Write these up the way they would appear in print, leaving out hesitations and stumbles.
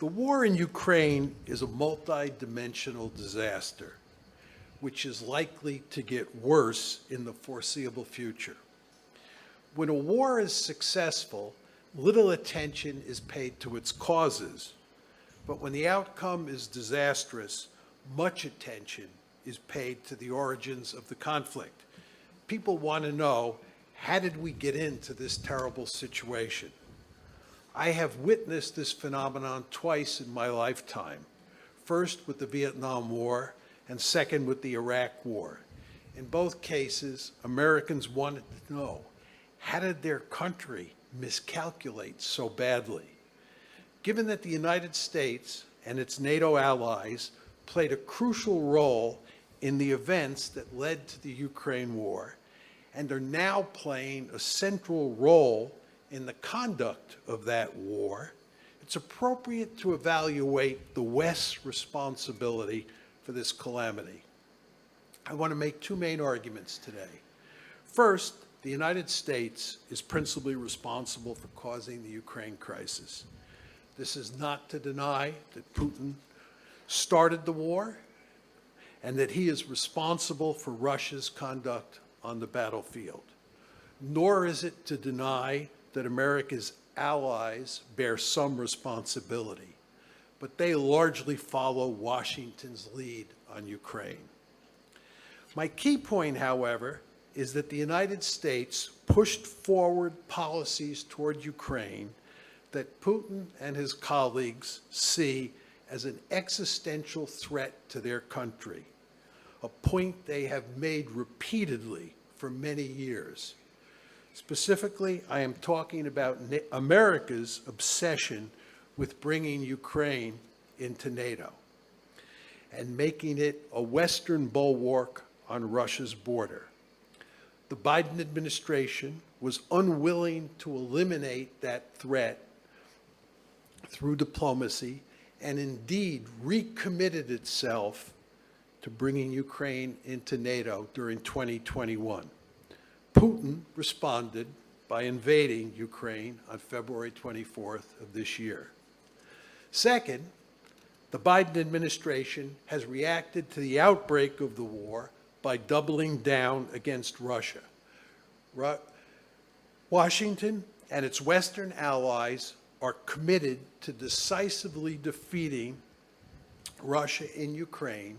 The war in Ukraine is a multi-dimensional disaster, which is likely to get worse in the foreseeable future. When a war is successful, little attention is paid to its causes, but when the outcome is disastrous, much attention is paid to the origins of the conflict. People want to know, how did we get into this terrible situation? I have witnessed this phenomenon twice in my lifetime, first with the Vietnam War and second with the Iraq War. In both cases, Americans wanted to know, how did their country miscalculate so badly? Given that the United States and its NATO allies played a crucial role in the events that led to the Ukraine war and are now playing a central role in the conduct of that war, it's appropriate to evaluate the West's responsibility for this calamity. I want to make two main arguments today. First, the United States is principally responsible for causing the Ukraine crisis. This is not to deny that Putin started the war and that he is responsible for Russia's conduct on the battlefield. Nor is it to deny that America's allies bear some responsibility, but they largely follow Washington's lead on Ukraine. My key point, however, is that the United States pushed forward policies toward Ukraine that Putin and his colleagues see as an existential threat to their country, a point they have made repeatedly for many years. Specifically, I am talking about America's obsession with bringing Ukraine into NATO and making it a Western bulwark on Russia's border. The Biden administration was unwilling to eliminate that threat through diplomacy and indeed recommitted itself to bringing Ukraine into NATO during 2021. Putin responded by invading Ukraine on February 24th of this year. Second, the Biden administration has reacted to the outbreak of the war by doubling down against Russia. Washington and its Western allies are committed to decisively defeating Russia in Ukraine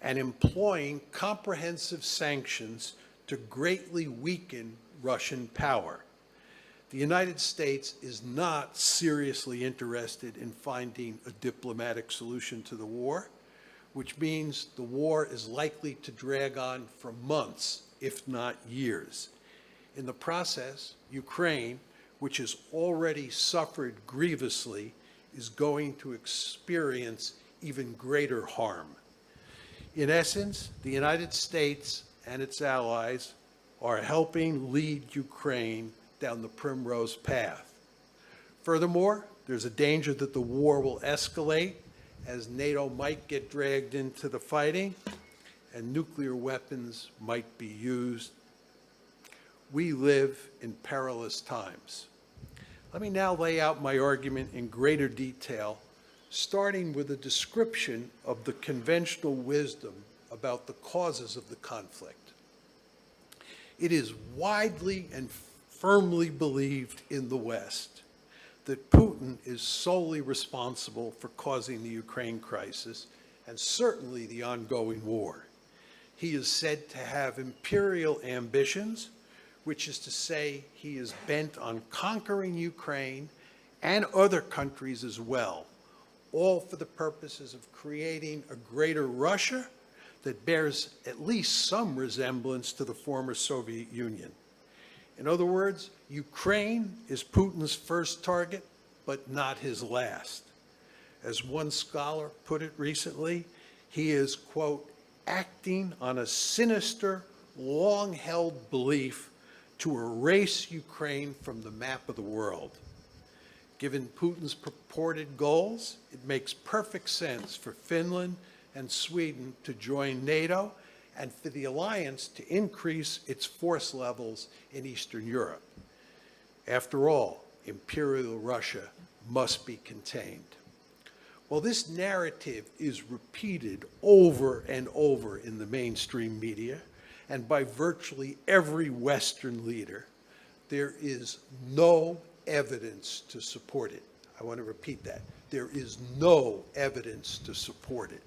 and employing comprehensive sanctions to greatly weaken Russian power. The United States is not seriously interested in finding a diplomatic solution to the war, which means the war is likely to drag on for months, if not years. In the process, Ukraine, which has already suffered grievously, is going to experience even greater harm. In essence, the United States and its allies are helping lead Ukraine down the primrose path. Furthermore, there's a danger that the war will escalate as NATO might get dragged into the fighting and nuclear weapons might be used. We live in perilous times. Let me now lay out my argument in greater detail, starting with a description of the conventional wisdom about the causes of the conflict. It is widely and firmly believed in the West that Putin is solely responsible for causing the Ukraine crisis and certainly the ongoing war. He is said to have imperial ambitions, which is to say he is bent on conquering Ukraine and other countries as well, all for the purposes of creating a greater Russia that bears at least some resemblance to the former Soviet Union. In other words, Ukraine is Putin's first target, but not his last. As one scholar put it recently, he is, quote, acting on a sinister, long-held belief to erase Ukraine from the map of the world. Given Putin's purported goals, it makes perfect sense for Finland and Sweden to join NATO and for the alliance to increase its force levels in Eastern Europe. After all, Imperial Russia must be contained. Well, this narrative is repeated over and over in the mainstream media and by virtually every Western leader. There is no evidence to support it. I want to repeat that. There is no evidence to support it.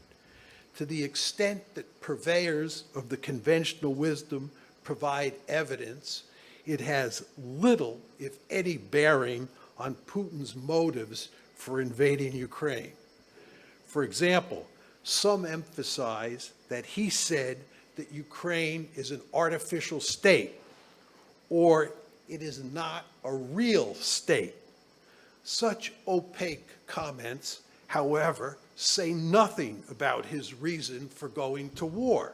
To the extent that purveyors of the conventional wisdom provide evidence, it has little, if any, bearing on Putin's motives for invading Ukraine. For example, some emphasize that he said that Ukraine is an artificial state, or it is not a real state. Such opaque comments, however, say nothing about his reason for going to war.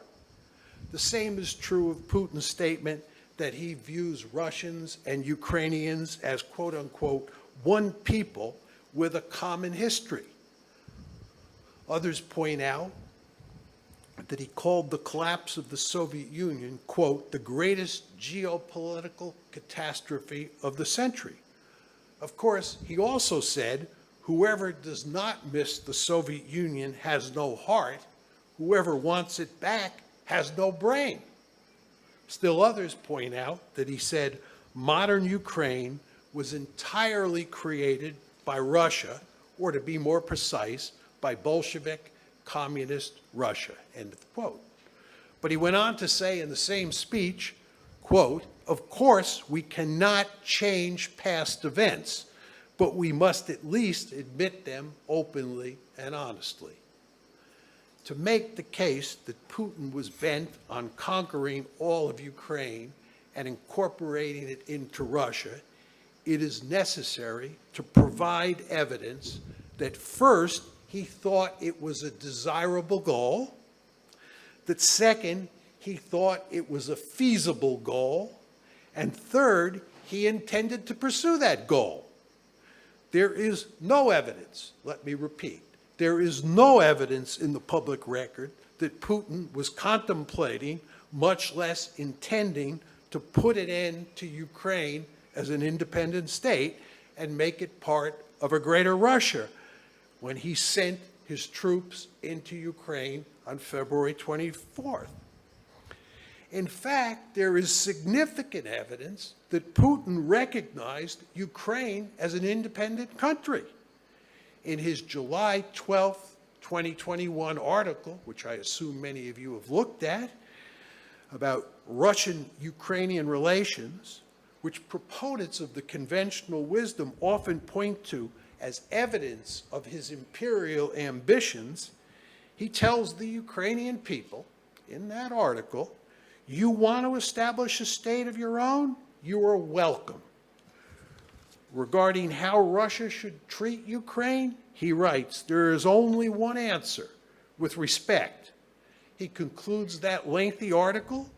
The same is true of Putin's statement that he views Russians and Ukrainians as, quote unquote, one people with a common history. Others point out that he called the collapse of the Soviet Union, quote, the greatest geopolitical catastrophe of the century. Of course, he also said, whoever does not miss the Soviet Union has no heart. Whoever wants it back has no brain. Still others point out that he said modern Ukraine was entirely created by Russia, or to be more precise, by Bolshevik communist Russia, end of quote. But he went on to say in the same speech, quote, of course, we cannot change past events, but we must at least admit them openly and honestly. To make the case that Putin was bent on conquering all of Ukraine and incorporating it into Russia, it is necessary to provide evidence that first, he thought it was a desirable goal, that second, he thought it was a feasible goal, and third, he intended to pursue that goal. There is no evidence, let me repeat, there is no evidence in the public record that Putin was contemplating, much less intending, to put an end to Ukraine as an independent state and make it part of a greater Russia when he sent his troops into Ukraine on February 24th. In fact, there is significant evidence that Putin recognized Ukraine as an independent country. In his July 12th, 2021 article, which I assume many of you have looked at, about Russian-Ukrainian relations, which proponents of the conventional wisdom often point to as evidence of his imperial ambitions, he tells the Ukrainian people in that article, you want to establish a state of your own? You are welcome. Regarding how Russia should treat Ukraine, he writes, there is only one answer, with respect. He concludes that lengthy article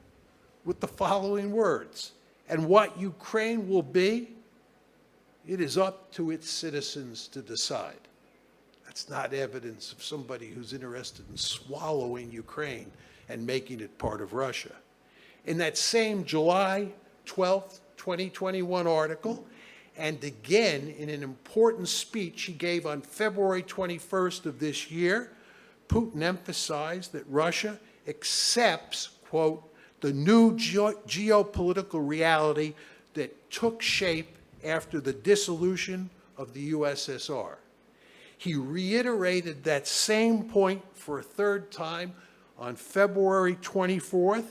with the following words, and what Ukraine will be, it is up to its citizens to decide. That's not evidence of somebody who's interested in swallowing Ukraine and making it part of Russia. In that same July 12th, 2021 article, and again in an important speech he gave on February 21st of this year, Putin emphasized that Russia accepts, quote, the new geopolitical reality that took shape after the dissolution of the USSR. He reiterated that same point for a third time on February 24th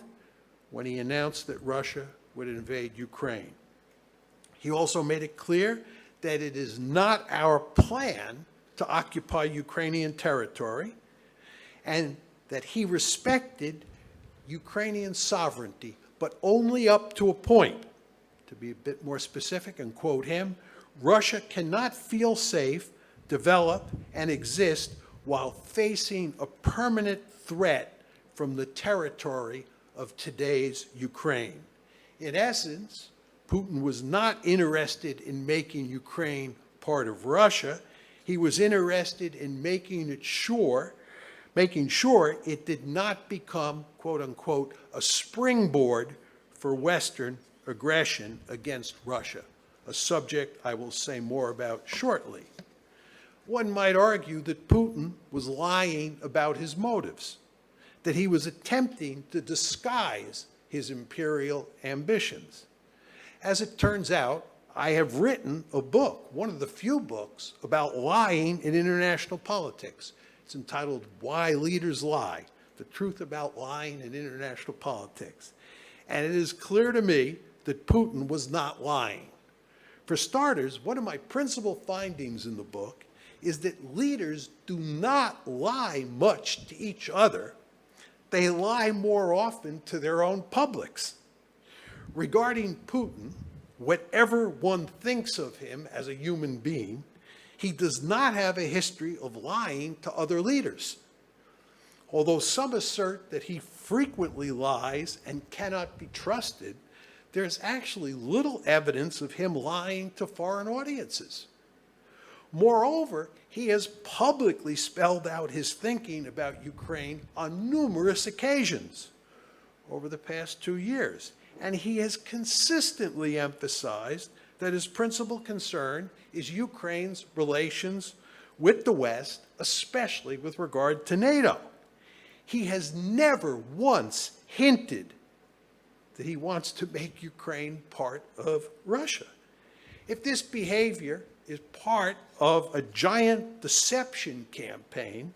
when he announced that Russia would invade Ukraine. He also made it clear that it is not our plan to occupy Ukrainian territory and that he respected Ukrainian sovereignty, but only up to a point. To be a bit more specific and quote him, Russia cannot feel safe, develop, and exist while facing a permanent threat from the territory of today's Ukraine. In essence, Putin was not interested in making Ukraine part of Russia. He was interested in making sure it did not become, quote unquote, a springboard for Western aggression against Russia, a subject I will say more about shortly. One might argue that Putin was lying about his motives, that he was attempting to disguise his imperial ambitions. As it turns out, I have written a book, one of the few books, about lying in international politics. It's entitled Why Leaders Lie, The Truth About Lying in International Politics. And it is clear to me that Putin was not lying. For starters, one of my principal findings in the book is that leaders do not lie much to each other. They lie more often to their own publics. Regarding Putin, whatever one thinks of him as a human being, he does not have a history of lying to other leaders. Although some assert that he frequently lies and cannot be trusted, there's actually little evidence of him lying to foreign audiences. Moreover, he has publicly spelled out his thinking about Ukraine on numerous occasions over the past 2 years, and he has consistently emphasized that his principal concern is Ukraine's relations with the West, especially with regard to NATO. He has never once hinted that he wants to make Ukraine part of Russia. If this behavior is part of a giant deception campaign,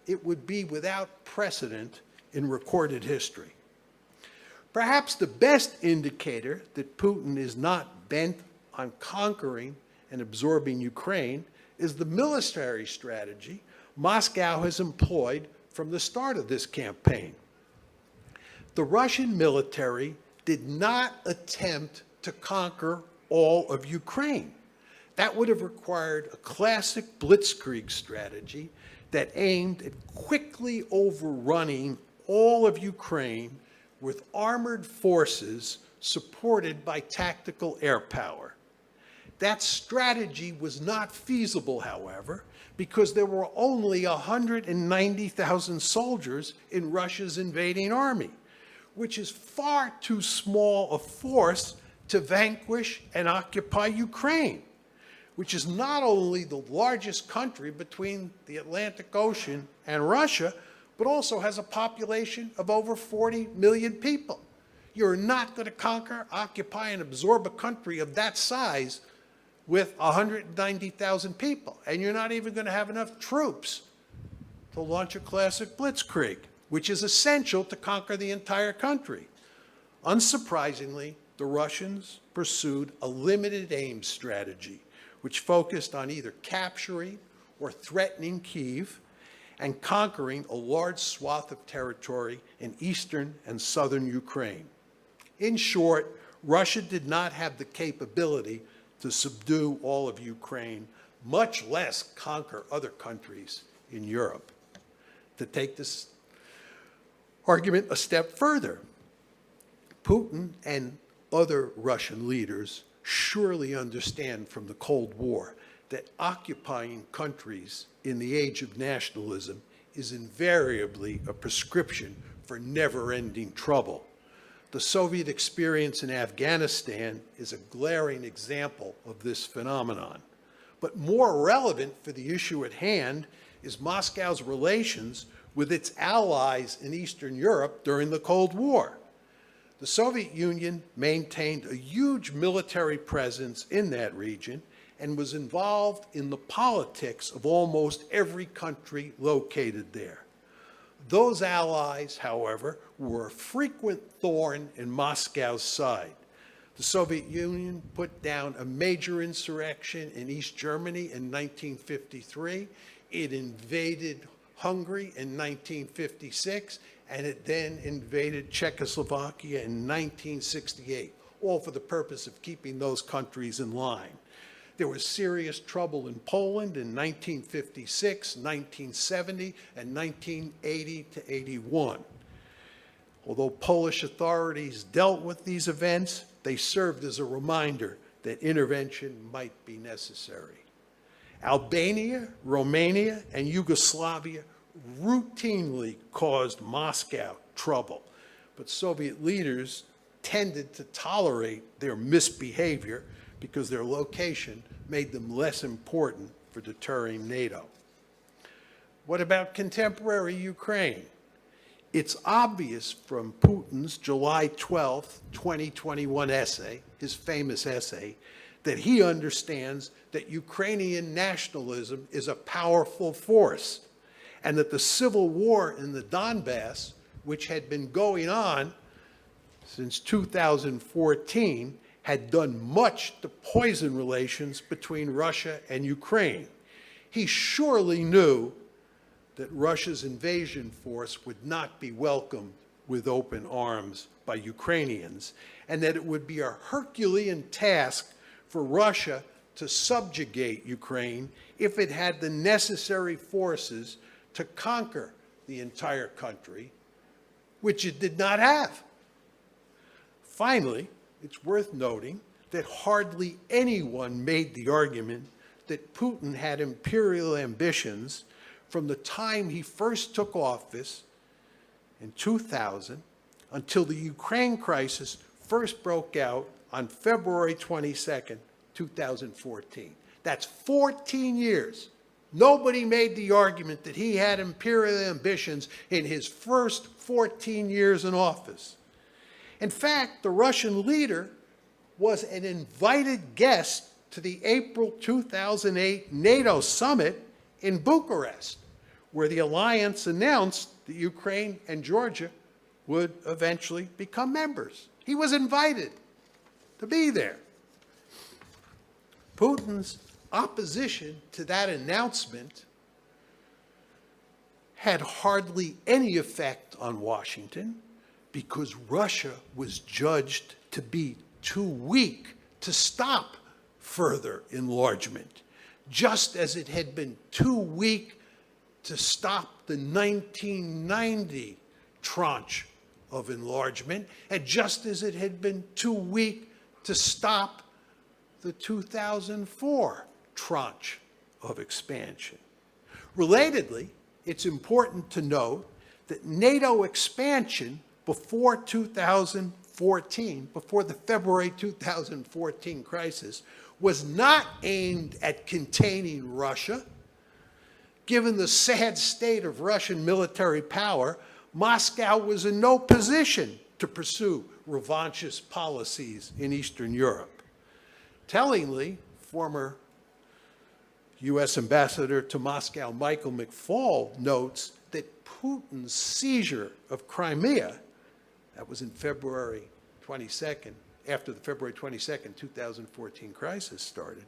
it would be without precedent in recorded history. Perhaps the best indicator that Putin is not bent on conquering and absorbing Ukraine is the military strategy Moscow has employed from the start of this campaign. The Russian military did not attempt to conquer all of Ukraine. That would have required a classic blitzkrieg strategy that aimed at quickly overrunning all of Ukraine with armored forces supported by tactical air power. That strategy was not feasible, however, because there were only 190,000 soldiers in Russia's invading army, which is far too small a force to vanquish and occupy Ukraine, which is not only the largest country between the Atlantic Ocean and Russia, but also has a population of over 40 million people. You're not going to conquer, occupy, and absorb a country of that size with 190,000 people. And you're not even going to have enough troops to launch a classic blitzkrieg, which is essential to conquer the entire country. Unsurprisingly, the Russians pursued a limited aim strategy, which focused on either capturing or threatening Kyiv and conquering a large swath of territory in eastern and southern Ukraine. In short, Russia did not have the capability to subdue all of Ukraine, much less conquer other countries in Europe. To take this argument a step further, Putin and other Russian leaders surely understand from the Cold War that occupying countries in the age of nationalism is invariably a prescription for never-ending trouble. The Soviet experience in Afghanistan is a glaring example of this phenomenon. But more relevant for the issue at hand is Moscow's relations with its allies in Eastern Europe during the Cold War. The Soviet Union maintained a huge military presence in that region and was involved in the politics of almost every country located there. Those allies, however, were a frequent thorn in Moscow's side. The Soviet Union put down a major insurrection in East Germany in 1953. It invaded Hungary in 1956, and it then invaded Czechoslovakia in 1968, all for the purpose of keeping those countries in line. There was serious trouble in Poland in 1956, 1970, and 1980 to 81. Although Polish authorities dealt with these events, they served as a reminder that intervention might be necessary. Albania, Romania, and Yugoslavia routinely caused Moscow trouble, but Soviet leaders tended to tolerate their misbehavior because their location made them less important for deterring NATO. What about contemporary Ukraine? It's obvious from Putin's July 12, 2021 essay, his famous essay, that he understands that Ukrainian nationalism is a powerful force, and that the civil war in the Donbass, which had been going on since 2014, had done much to poison relations between Russia and Ukraine. He surely knew that Russia's invasion force would not be welcomed with open arms by Ukrainians, and that it would be a Herculean task for Russia to subjugate Ukraine if it had the necessary forces to conquer the entire country, which it did not have. Finally, it's worth noting that hardly anyone made the argument that Putin had imperial ambitions from the time he first took office in 2000 until the Ukraine crisis first broke out on February 22nd, 2014. That's 14 years. Nobody made the argument that he had imperial ambitions in his first 14 years in office. In fact, the Russian leader was an invited guest to the April 2008 NATO summit in Bucharest, where the alliance announced that Ukraine and Georgia would eventually become members. He was invited to be there. Putin's opposition to that announcement had hardly any effect on Washington because Russia was judged to be too weak to stop further enlargement, just as it had been too weak to stop the 1990 tranche of enlargement, and just as it had been too weak to stop the 2004 tranche of expansion. Relatedly, it's important to note that NATO expansion before 2014, before the February 2014 crisis, was not aimed at containing Russia. Given the sad state of Russian military power, Moscow was in no position to pursue revanchist policies in Eastern Europe. Tellingly, former U.S. Ambassador to Moscow Michael McFaul notes that Putin's seizure of Crimea, that was in February 22nd, after the February 22nd, 2014 crisis started,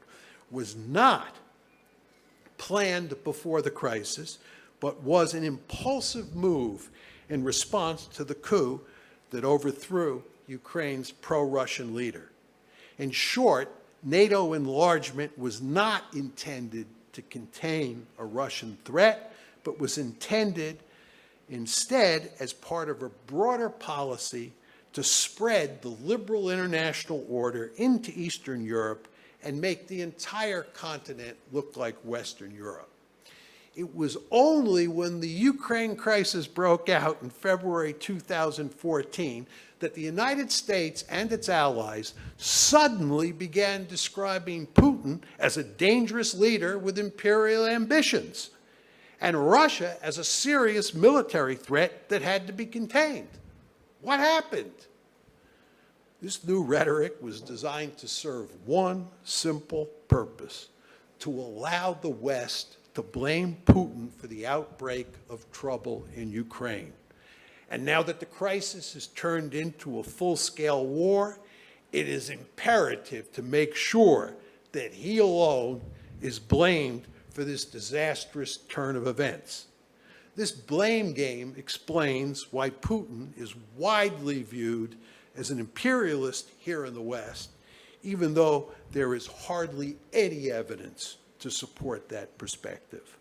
was not planned before the crisis, but was an impulsive move in response to the coup that overthrew Ukraine's pro-Russian leader. In short, NATO enlargement was not intended to contain a Russian threat, but was intended instead as part of a broader policy to spread the liberal international order into Eastern Europe and make the entire continent look like Western Europe. It was only when the Ukraine crisis broke out in February 2014 that the United States and its allies suddenly began describing Putin as a dangerous leader with imperial ambitions, and Russia as a serious military threat that had to be contained. What happened? This new rhetoric was designed to serve one simple purpose: to allow the West to blame Putin for the outbreak of trouble in Ukraine. And now that the crisis has turned into a full-scale war, it is imperative to make sure that he alone is blamed for this disastrous turn of events. This blame game explains why Putin is widely viewed as an imperialist here in the West, even though there is hardly any evidence to support that perspective.